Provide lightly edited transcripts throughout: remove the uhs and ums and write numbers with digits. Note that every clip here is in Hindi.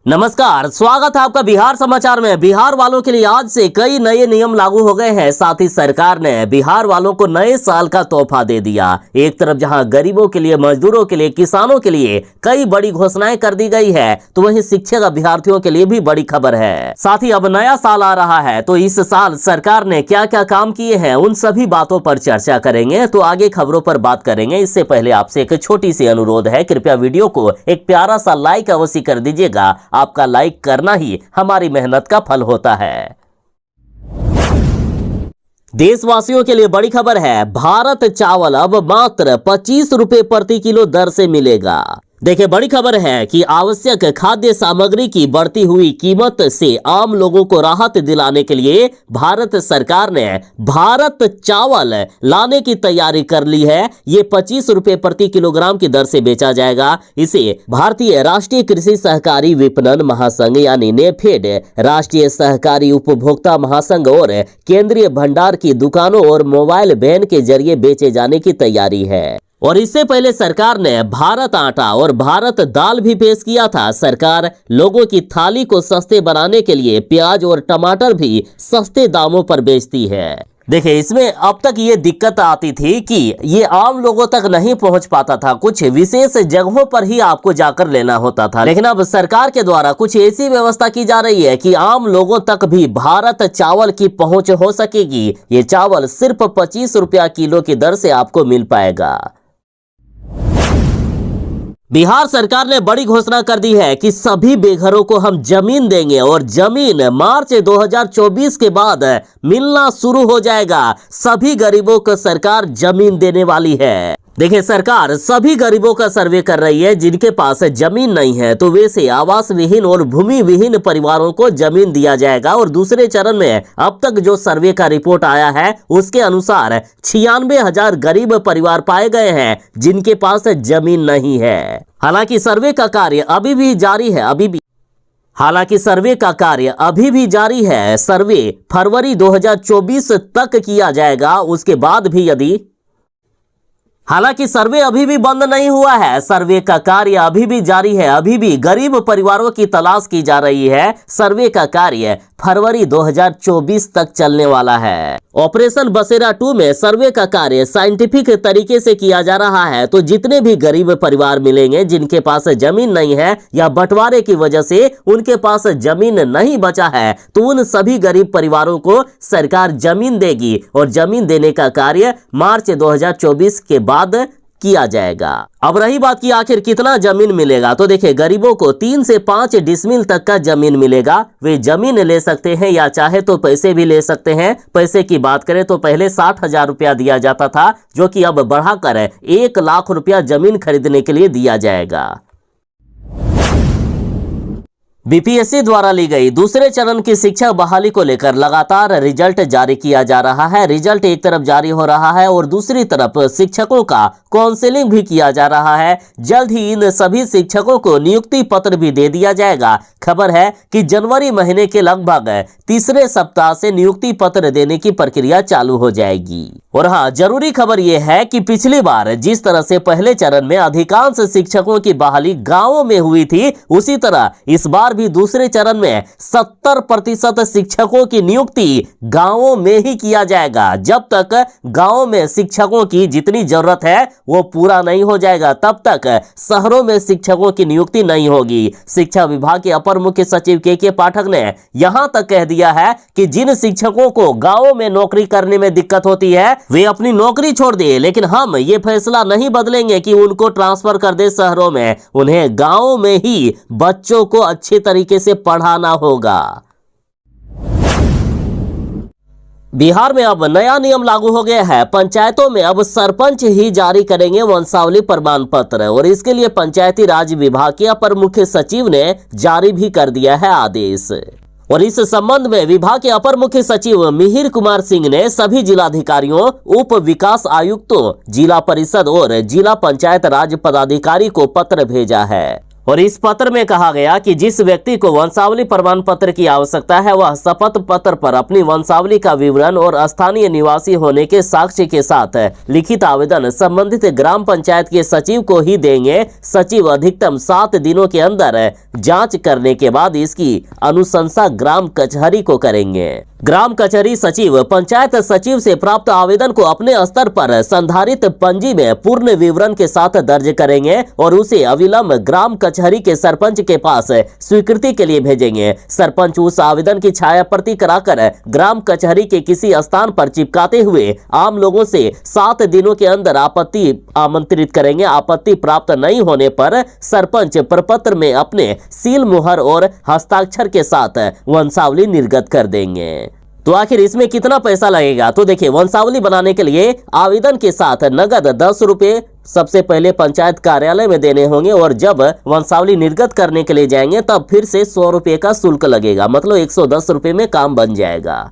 नमस्कार, स्वागत है आपका बिहार समाचार में। बिहार वालों के लिए आज से कई नए नियम लागू हो गए हैं। साथ ही सरकार ने बिहार वालों को नए साल का तोहफा दे दिया। एक तरफ जहां गरीबों के लिए, मजदूरों के लिए, किसानों के लिए कई बड़ी घोषणाएं कर दी गई है, तो वहीं शिक्षक अभ्यर्थियों के लिए भी बड़ी खबर है। साथ ही अब नया साल आ रहा है, तो इस साल सरकार ने क्या क्या काम किए हैं, उन सभी बातों पर चर्चा करेंगे। तो आगे खबरों पर बात करेंगे। इससे पहले आपसे एक छोटी सी अनुरोध है, कृपया वीडियो को एक प्यारा सा लाइक अवश्य कर दीजिएगा। आपका लाइक करना ही हमारी मेहनत का फल होता है। देशवासियों के लिए बड़ी खबर है, भारत चावल अब मात्र 25 रुपए प्रति किलो दर से मिलेगा। देखिए, बड़ी खबर है कि आवश्यक खाद्य सामग्री की बढ़ती हुई कीमत से आम लोगों को राहत दिलाने के लिए भारत सरकार ने भारत चावल लाने की तैयारी कर ली है। ये 25 रुपए प्रति किलोग्राम की दर से बेचा जाएगा। इसे भारतीय राष्ट्रीय कृषि सहकारी विपणन महासंघ यानी नेफेड, राष्ट्रीय सहकारी उपभोक्ता महासंघ और केंद्रीय भंडार की दुकानों और मोबाइल वैन के जरिए बेचे जाने की तैयारी है। और इससे पहले सरकार ने भारत आटा और भारत दाल भी पेश किया था। सरकार लोगों की थाली को सस्ते बनाने के लिए प्याज और टमाटर भी सस्ते दामों पर बेचती है। देखिए, इसमें अब तक ये दिक्कत आती थी कि ये आम लोगों तक नहीं पहुंच पाता था, कुछ विशेष जगहों पर ही आपको जाकर लेना होता था। लेकिन अब सरकार के द्वारा कुछ ऐसी व्यवस्था की जा रही है कि आम लोगों तक भी भारत चावल की पहुंच हो सकेगी। ये चावल सिर्फ 25 रुपया किलो की दर से आपको मिल पाएगा। बिहार सरकार ने बड़ी घोषणा कर दी है कि सभी बेघरों को हम जमीन देंगे और जमीन मार्च 2024 के बाद मिलना शुरू हो जाएगा। सभी गरीबों को सरकार जमीन देने वाली है। देखिए, सरकार सभी गरीबों का सर्वे कर रही है। जिनके पास जमीन नहीं है तो वैसे आवास विहीन और भूमि विहीन परिवारों को जमीन दिया जाएगा। और दूसरे चरण में अब तक जो सर्वे का रिपोर्ट आया है उसके अनुसार 96,000 गरीब परिवार पाए गए हैं जिनके पास जमीन नहीं है। हालांकि सर्वे का कार्य अभी भी जारी है। सर्वे फरवरी 2024 तक किया जाएगा। उसके बाद भी हालांकि सर्वे अभी भी बंद नहीं हुआ है। सर्वे का कार्य अभी भी जारी है। अभी भी गरीब परिवारों की तलाश की जा रही है। सर्वे का कार्य फरवरी 2024 तक चलने वाला है। ऑपरेशन बसेरा 2 में सर्वे का कार्य साइंटिफिक तरीके से किया जा रहा है। तो जितने भी गरीब परिवार मिलेंगे जिनके पास जमीन नहीं है या बंटवारे की वजह से उनके पास जमीन नहीं बचा है, तो उन सभी गरीब परिवारों को सरकार जमीन देगी। और जमीन देने का कार्य मार्च 2024 के बाद किया जाएगा। अब रही बात कि आखिर कितना जमीन मिलेगा, तो देखिए, गरीबों को 3 से 5 डिसमिल तक का जमीन मिलेगा। वे जमीन ले सकते हैं या चाहे तो पैसे भी ले सकते हैं। पैसे की बात करें तो पहले 60,000 रुपया दिया जाता था, जो कि अब बढ़ाकर 1 लाख रुपया जमीन खरीदने के लिए दिया जाएगा। बीपीएससी द्वारा ली गई दूसरे चरण की शिक्षक बहाली को लेकर लगातार रिजल्ट जारी किया जा रहा है। रिजल्ट एक तरफ जारी हो रहा है और दूसरी तरफ शिक्षकों का काउंसलिंग भी किया जा रहा है। जल्द ही इन सभी शिक्षकों को नियुक्ति पत्र भी दे दिया जाएगा। खबर है कि जनवरी महीने के लगभग तीसरे सप्ताह से नियुक्ति पत्र देने की प्रक्रिया चालू हो जाएगी। और हाँ, जरूरी खबर यह है कि पिछली बार जिस तरह से पहले चरण में अधिकांश शिक्षकों की बहाली गांवों में हुई थी, उसी तरह इस बार भी दूसरे चरण में 70% शिक्षकों की नियुक्ति गांवों में ही किया जाएगा। जब तक गांवों में शिक्षकों की जितनी जरूरत है वो पूरा नहीं हो जाएगा, तब तक शहरों में शिक्षकों की नियुक्ति नहीं होगी। शिक्षा विभाग के अपर मुख्य सचिव के पाठक ने यहां तक कह दिया है कि जिन शिक्षकों को गांवों में नौकरी करने में दिक्कत होती है वे अपनी नौकरी छोड़ दे, लेकिन हम ये फैसला नहीं बदलेंगे कि उनको ट्रांसफर कर दे शहरों में। उन्हें गांवों में ही बच्चों को अच्छे तरीके से पढ़ाना होगा। बिहार में अब नया नियम लागू हो गया है। पंचायतों में अब सरपंच ही जारी करेंगे वंशावली प्रमाण पत्र। और इसके लिए पंचायती राज विभाग के अपर मुख्य सचिव ने जारी भी कर दिया है आदेश। और इस संबंध में विभाग के अपर मुख्य सचिव मिहिर कुमार सिंह ने सभी जिलाधिकारियों, उप विकास आयुक्तों, जिला परिषद और जिला पंचायत राज पदाधिकारी को पत्र भेजा है। और इस पत्र में कहा गया कि जिस व्यक्ति को वंशावली प्रमाण पत्र की आवश्यकता है वह शपथ पत्र पर अपनी वंशावली का विवरण और स्थानीय निवासी होने के साक्ष्य के साथ लिखित आवेदन संबंधित ग्राम पंचायत के सचिव को ही देंगे। सचिव अधिकतम 7 दिनों के अंदर जांच करने के बाद इसकी अनुशंसा ग्राम कचहरी को करेंगे। ग्राम कचहरी सचिव पंचायत सचिव से प्राप्त आवेदन को अपने स्तर पर संधारित पंजी में पूर्ण विवरण के साथ दर्ज करेंगे और उसे अविलंब ग्राम कचहरी के सरपंच के पास स्वीकृति के लिए भेजेंगे। सरपंच उस आवेदन की छाया प्रति कराकर ग्राम कचहरी के किसी स्थान पर चिपकाते हुए आम लोगों से 7 दिनों के अंदर आपत्ति आमंत्रित करेंगे। आपत्ति प्राप्त नहीं होने पर सरपंच प्रपत्र में अपने सील मुहर और हस्ताक्षर के साथ वंशावली निर्गत कर देंगे। तो आखिर इसमें कितना पैसा लगेगा? तो देखिए, वंशावली बनाने के लिए आवेदन के साथ नगद 10 रुपए सबसे पहले पंचायत कार्यालय में देने होंगे और जब वंशावली निर्गत करने के लिए जाएंगे तब फिर से 100 रुपए का शुल्क लगेगा। मतलब 110 रुपए में काम बन जाएगा।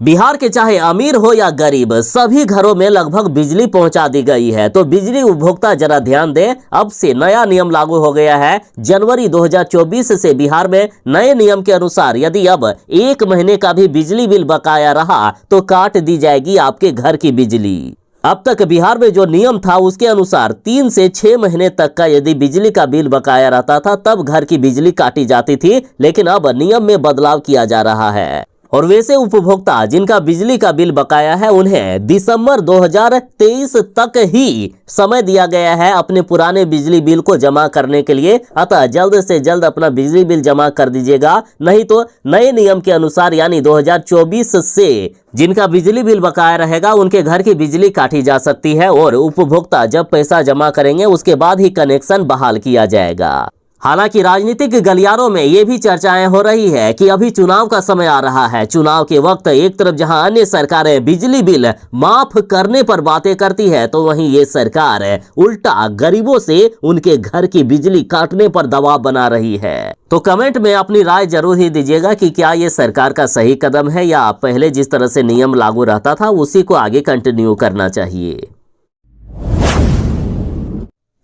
बिहार के चाहे अमीर हो या गरीब, सभी घरों में लगभग बिजली पहुंचा दी गई है। तो बिजली उपभोक्ता जरा ध्यान दें, अब से नया नियम लागू हो गया है। जनवरी 2024 से बिहार में नए नियम के अनुसार यदि अब 1 महीने का भी बिजली बिल बकाया रहा तो काट दी जाएगी आपके घर की बिजली। अब तक बिहार में जो नियम था उसके अनुसार 3 से 6 महीने तक का यदि बिजली का बिल बकाया रहता था तब घर की बिजली काटी जाती थी, लेकिन अब नियम में बदलाव किया जा रहा है और वैसे उपभोक्ता जिनका बिजली का बिल बकाया है उन्हें दिसंबर 2023 तक ही समय दिया गया है अपने पुराने बिजली बिल को जमा करने के लिए। अतः जल्द से जल्द अपना बिजली बिल जमा कर दीजिएगा, नहीं तो नए नियम के अनुसार यानी 2024 से जिनका बिजली बिल बकाया रहेगा उनके घर की बिजली काटी जा सकती है और उपभोक्ता जब पैसा जमा करेंगे उसके बाद ही कनेक्शन बहाल किया जाएगा। हालांकि राजनीतिक गलियारों में ये भी चर्चाएं हो रही है कि अभी चुनाव का समय आ रहा है। चुनाव के वक्त एक तरफ जहां अन्य सरकारें बिजली बिल माफ करने पर बातें करती है तो वहीं ये सरकार उल्टा गरीबों से उनके घर की बिजली काटने पर दबाव बना रही है। तो कमेंट में अपनी राय जरूर ही दीजिएगा कि क्या ये सरकार का सही कदम है या पहले जिस तरह से नियम लागू रहता था उसी को आगे कंटिन्यू करना चाहिए।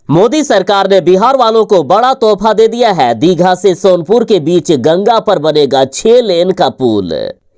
मोदी सरकार ने बिहार वालों को बड़ा तोहफा दे दिया है। दीघा से सोनपुर के बीच गंगा पर बनेगा 6 लेन का पुल।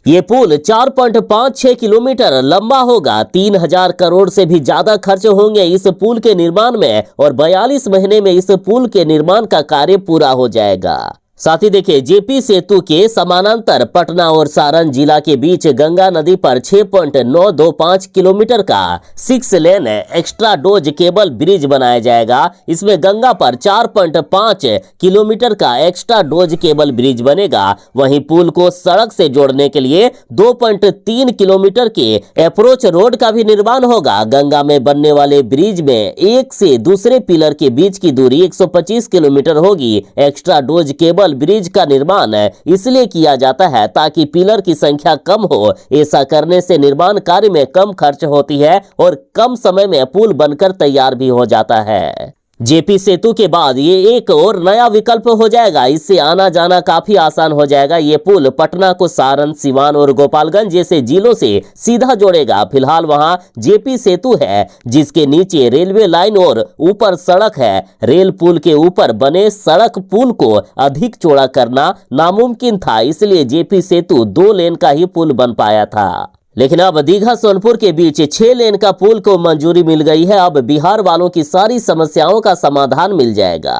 ये पुल 4.56 किलोमीटर लंबा होगा। 3000 करोड़ से भी ज्यादा खर्च होंगे इस पुल के निर्माण में और 42 महीने में इस पुल के निर्माण का कार्य पूरा हो जाएगा। साथ ही देखिए, जेपी सेतु के समानांतर पटना और सारण जिला के बीच गंगा नदी पर 6.925 किलोमीटर का 6 लेन एक्स्ट्रा डोज केबल ब्रिज बनाया जाएगा। इसमें गंगा पर 4.5 किलोमीटर का एक्स्ट्रा डोज केबल ब्रिज बनेगा। वहीं पुल को सड़क से जोड़ने के लिए 2.3 किलोमीटर के अप्रोच रोड का भी निर्माण होगा। गंगा में बनने वाले ब्रिज में एक से दूसरे पिलर के बीच की दूरी 125 किलोमीटर होगी। एक्स्ट्रा डोज केबल ब्रिज का निर्माण इसलिए किया जाता है ताकि पिलर की संख्या कम हो। ऐसा करने से निर्माण कार्य में कम खर्च होती है और कम समय में पुल बनकर तैयार भी हो जाता है। जेपी सेतु के बाद ये एक और नया विकल्प हो जाएगा। इससे आना जाना काफी आसान हो जाएगा। ये पुल पटना को सारण, सिवान और गोपालगंज जैसे जिलों से सीधा जोड़ेगा। फिलहाल वहां जेपी सेतु है जिसके नीचे रेलवे लाइन और ऊपर सड़क है। रेल पुल के ऊपर बने सड़क पुल को अधिक चौड़ा करना नामुमकिन था, इसलिए जेपी सेतु 2 लेन का ही पुल बन पाया था। लेकिन अब दीघा सोनपुर के बीच 6 लेन का पुल को मंजूरी मिल गई है। अब बिहार वालों की सारी समस्याओं का समाधान मिल जाएगा।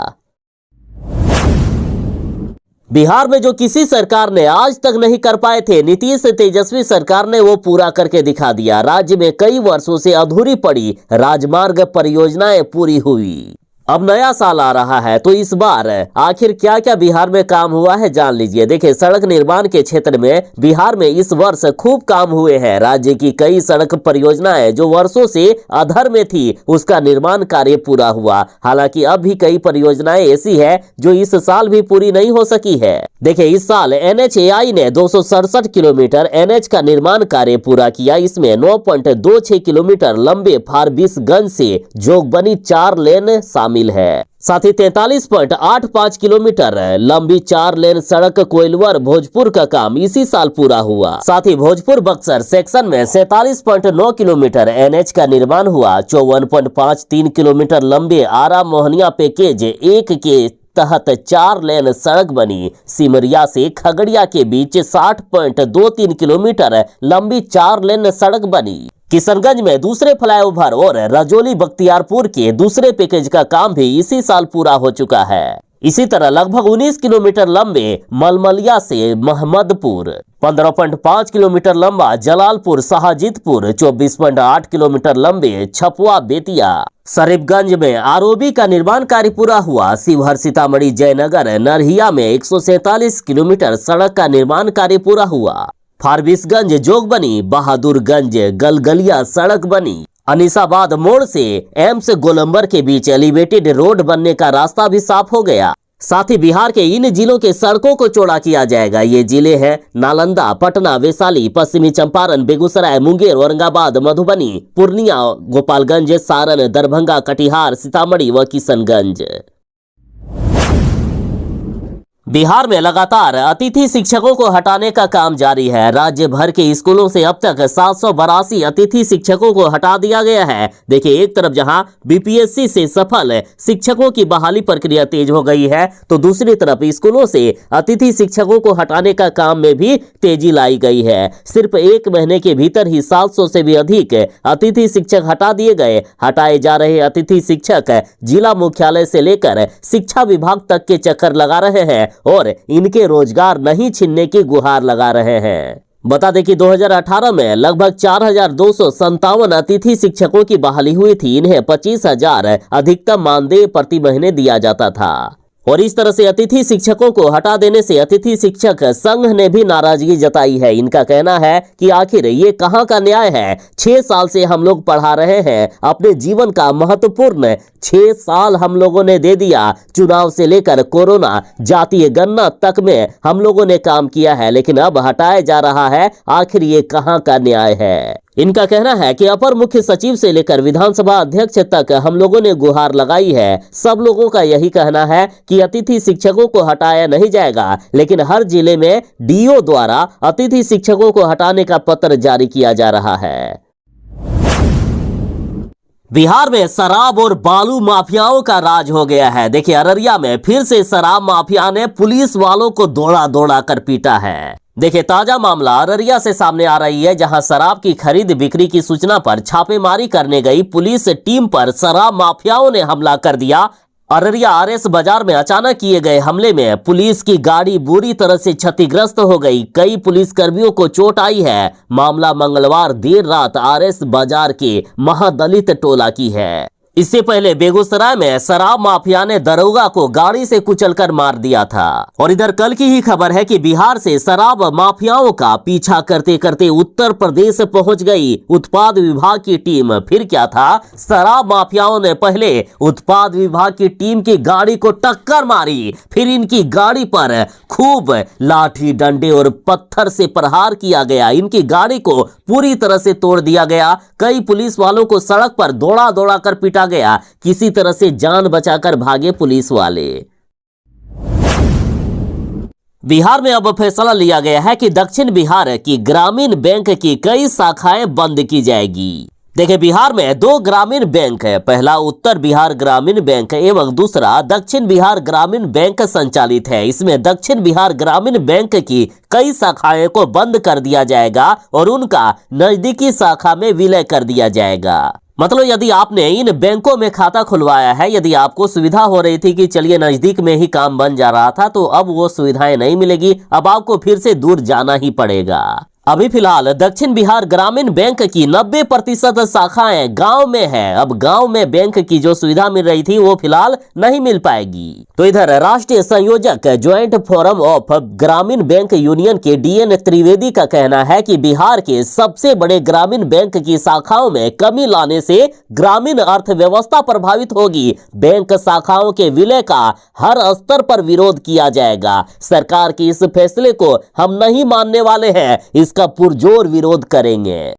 बिहार में जो किसी सरकार ने आज तक नहीं कर पाए थे, नीतीश तेजस्वी सरकार ने वो पूरा करके दिखा दिया। राज्य में कई वर्षों से अधूरी पड़ी राजमार्ग परियोजनाएं पूरी हुई। अब नया साल आ रहा है तो इस बार आखिर क्या क्या बिहार में काम हुआ है जान लीजिए। देखिए, सड़क निर्माण के क्षेत्र में बिहार में इस वर्ष खूब काम हुए हैं। राज्य की कई सड़क परियोजनाएं जो वर्षों से अधर में थी उसका निर्माण कार्य पूरा हुआ। हालांकि अब भी कई परियोजनाएं ऐसी है जो इस साल भी पूरी नहीं हो सकी है। देखिए, इस साल NHAI ने 267 किलोमीटर NH का निर्माण कार्य पूरा किया। इसमें 9.26 किलोमीटर लंबे फारबिसगंज से जोगबनी 4 लेन शामिल शामिल है। साथ ही 43.85 किलोमीटर लंबी 4 लेन सड़क कोइलवर भोजपुर का काम इसी साल पूरा हुआ। साथ ही भोजपुर बक्सर सेक्शन में 47.9 किलोमीटर एनएच का निर्माण हुआ। 54.53 किलोमीटर लंबे आरा मोहनिया पैकेज 1 के तहत 4 लेन सड़क बनी। सिमरिया से खगड़िया के बीच 60.23 किलोमीटर लंबी 4 लेन सड़क बनी। किशनगंज में दूसरे फ्लाईओवर और रजौली बख्तियारपुर के दूसरे पैकेज का काम भी इसी साल पूरा हो चुका है। इसी तरह लगभग 19 किलोमीटर लंबे मलमलिया से महमदपुर, 15.5 किलोमीटर लंबा जलालपुर शाहजीतपुर, 24.8 किलोमीटर लंबे छपुआ बेतिया। शरीफगंज में आरओबी का निर्माण कार्य पूरा हुआ। शिवहर सीतामढ़ी जयनगर नरहिया में 147 किलोमीटर सड़क का निर्माण कार्य पूरा हुआ। फारबिसगंज जोगबनी बहादुरगंज गलगलिया सड़क बनी। अनीसाबाद मोड़ से एम्स गोलंबर के बीच एलिवेटेड रोड बनने का रास्ता भी साफ हो गया। साथ ही बिहार के इन जिलों के सड़कों को चौड़ा किया जाएगा। ये जिले हैं नालंदा, पटना, वैशाली, पश्चिमी चंपारण, बेगूसराय, मुंगेर, औरंगाबाद, मधुबनी, पूर्णिया, गोपालगंज, सारण, दरभंगा, कटिहार, सीतामढ़ी व किशनगंज। बिहार में लगातार अतिथि शिक्षकों को हटाने का काम जारी है। राज्य भर के स्कूलों से अब तक 782 अतिथि शिक्षकों को हटा दिया गया है। देखिए, एक तरफ जहां बीपीएससी से सफल शिक्षकों की बहाली प्रक्रिया तेज हो गई है, तो दूसरी तरफ स्कूलों से अतिथि शिक्षकों को हटाने का काम में भी तेजी लाई गई है। सिर्फ 1 महीने के भीतर ही 700 से भी अधिक अतिथि शिक्षक हटा दिए गए। हटाए जा रहे अतिथि शिक्षक जिला मुख्यालय से लेकर शिक्षा विभाग तक के चक्कर लगा रहे हैं और इनके रोजगार नहीं छीनने की गुहार लगा रहे हैं। बता दें कि 2018 में लगभग 4,257 अतिथि शिक्षकों की बहाली हुई थी। इन्हें 25,000 अधिकतम मानदेय प्रति महीने दिया जाता था। और इस तरह से अतिथि शिक्षकों को हटा देने से अतिथि शिक्षक संघ ने भी नाराजगी जताई है। इनका कहना है कि आखिर ये कहां का न्याय है। 6 साल से हम लोग पढ़ा रहे हैं, अपने जीवन का महत्वपूर्ण 6 साल हम लोगों ने दे दिया। चुनाव से लेकर कोरोना, जातीय गणना तक में हम लोगों ने काम किया है, लेकिन अब हटाया जा रहा है। आखिर ये कहां का न्याय है। इनका कहना है कि अपर मुख्य सचिव से लेकर विधानसभा अध्यक्ष तक हम लोगों ने गुहार लगाई है। सब लोगों का यही कहना है कि अतिथि शिक्षकों को हटाया नहीं जाएगा, लेकिन हर जिले में डीओ द्वारा अतिथि शिक्षकों को हटाने का पत्र जारी किया जा रहा है। बिहार में शराब और बालू माफियाओं का राज हो गया है। देखिए, अररिया में फिर से शराब माफिया ने पुलिस वालों को दौड़ा दौड़ा कर पीटा है। देखिए, ताजा मामला अररिया से सामने आ रही है, जहां शराब की खरीद बिक्री की सूचना पर छापेमारी करने गई पुलिस टीम पर शराब माफियाओं ने हमला कर दिया। अररिया आरएस बाजार में अचानक किए गए हमले में पुलिस की गाड़ी बुरी तरह से क्षतिग्रस्त हो गई। कई पुलिसकर्मियों को चोट आई है। मामला मंगलवार देर रात आरएस बाजार के महादलित टोला की है। इससे पहले बेगूसराय में शराब माफिया ने दरोगा को गाड़ी से कुचलकर मार दिया था। और इधर कल की ही खबर है कि बिहार से शराब माफियाओं का पीछा करते करते उत्तर प्रदेश पहुंच गई उत्पाद विभाग की टीम। फिर क्या था, शराब माफियाओं ने पहले उत्पाद विभाग की टीम की गाड़ी को टक्कर मारी, फिर इनकी गाड़ी पर खूब लाठी, डंडे और पत्थर से प्रहार किया गया। इनकी गाड़ी को पूरी तरह से तोड़ दिया गया। कई पुलिस वालों को सड़क पर दौड़ा दौड़ा कर पीटा गया। किसी तरह से जान बचाकर भागे पुलिस वाले। बिहार में अब फैसला लिया गया है कि दक्षिण बिहार की ग्रामीण बैंक की कई शाखाएं बंद की जाएगी। देखिए, बिहार में 2 ग्रामीण बैंक है। पहला उत्तर बिहार ग्रामीण बैंक एवं दूसरा दक्षिण बिहार ग्रामीण बैंक संचालित है। इसमें दक्षिण बिहार ग्रामीण बैंक की कई शाखाएं को बंद कर दिया जाएगा और उनका नजदीकी शाखा में विलय कर दिया जाएगा। मतलब यदि आपने इन बैंकों में खाता खुलवाया है, यदि आपको सुविधा हो रही थी कि चलिए नजदीक में ही काम बन जा रहा था, तो अब वो सुविधाएं नहीं मिलेगी। अब आपको फिर से दूर जाना ही पड़ेगा। अभी फिलहाल दक्षिण बिहार ग्रामीण बैंक की 90% शाखाएं गांव में है। अब गांव में बैंक की जो सुविधा मिल रही थी वो फिलहाल नहीं मिल पाएगी। तो इधर राष्ट्रीय संयोजक ज्वाइंट फोरम ऑफ ग्रामीण बैंक यूनियन के डीएन त्रिवेदी का कहना है कि बिहार के सबसे बड़े ग्रामीण बैंक की शाखाओं में कमी लाने से ग्रामीण अर्थव्यवस्था प्रभावित होगी। बैंक शाखाओं के विलय का हर स्तर पर विरोध किया जाएगा। सरकार के इस फैसले को हम नहीं मानने वाले हैं, इसका पुरजोर विरोध करेंगे।